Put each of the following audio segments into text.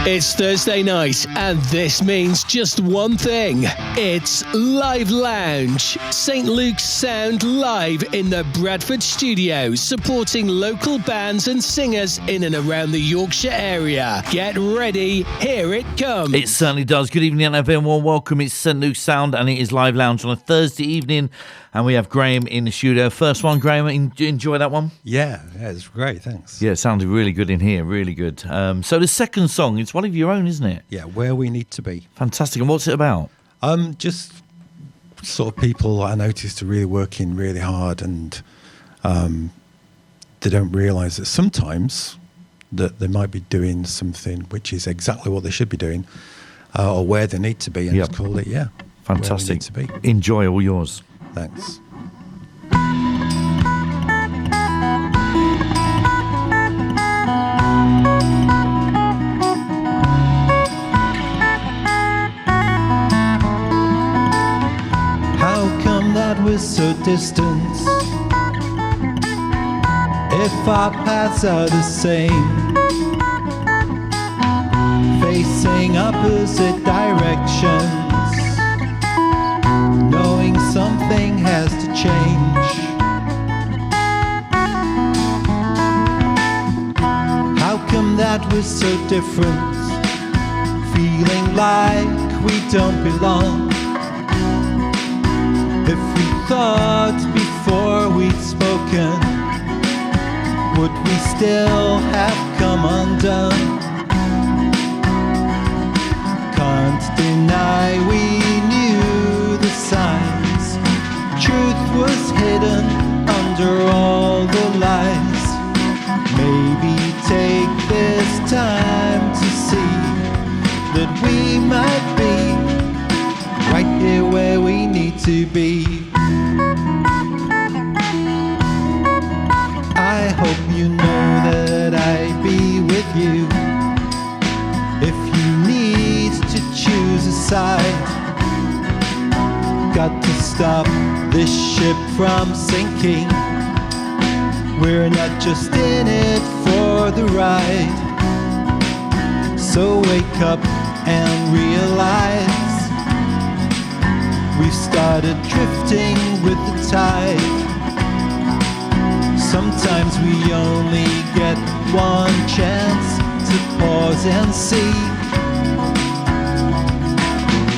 It's Thursday night, and this means just one thing. It's Live Lounge. St. Luke's Sound live in the Bradford studio, supporting local bands and singers in and around the Yorkshire area. Get ready, here it comes. It certainly does. Good evening, and everyone. Welcome. It's St. Luke's Sound, and it is Live Lounge on a Thursday evening, and we have Graeme in the studio. First one, Graeme, enjoy that one? Yeah, it's great, thanks. Yeah, it sounded really good in here, really good. So the second song, it's one of your own, isn't it? Yeah, Where We Need to Be. Fantastic. And what's it about? Just sort of people I noticed are really working really hard, and they don't realise that sometimes that they might be doing something which is exactly what they should be doing, or where they need to be, and Yep. just call it, Fantastic. Where we need to be. Enjoy, all yours. Thanks. How come that we're so distant if our paths are the same, facing opposite directions, knowing something has to change? How come that we're so different, feeling like we don't belong? If we thought before we'd spoken, would we still have come undone? Can't deny we knew the signs. Truth was hidden under all the lies. Maybe take this time to see that we might be right here where we need to be. I hope you know that I'd be with you if you need to choose a side. Got to stop this ship from sinking. We're not just in it for the ride. So wake up and realize we've started drifting with the tide. Sometimes we only get one chance to pause and see.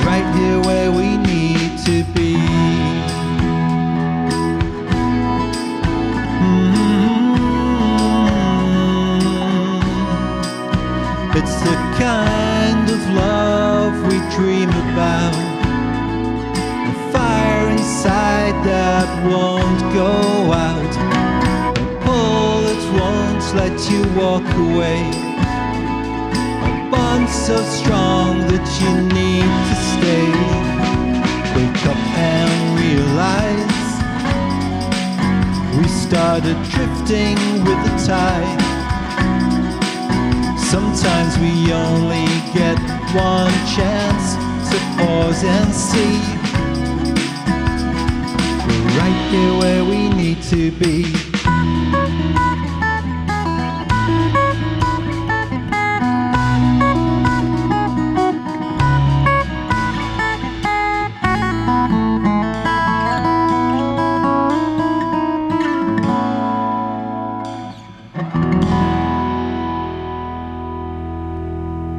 Right here where we need to be. It's the kind of love we dream about, a fire inside that won't go out, a pull that won't let you walk away, a bond so strong that you need to stay. Wake up and realize we started drifting with the tide. Sometimes we only get one chance to pause and see. We're right here where we need to be.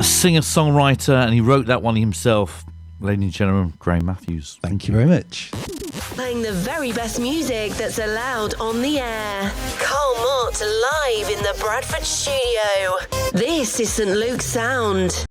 Singer-songwriter, and he wrote that one himself. Ladies and gentlemen, Graeme Matthews. Thank you very much. Playing the very best music that's allowed on the air. Carl Mott live in the Bradford studio. This is St. Luke's Sound.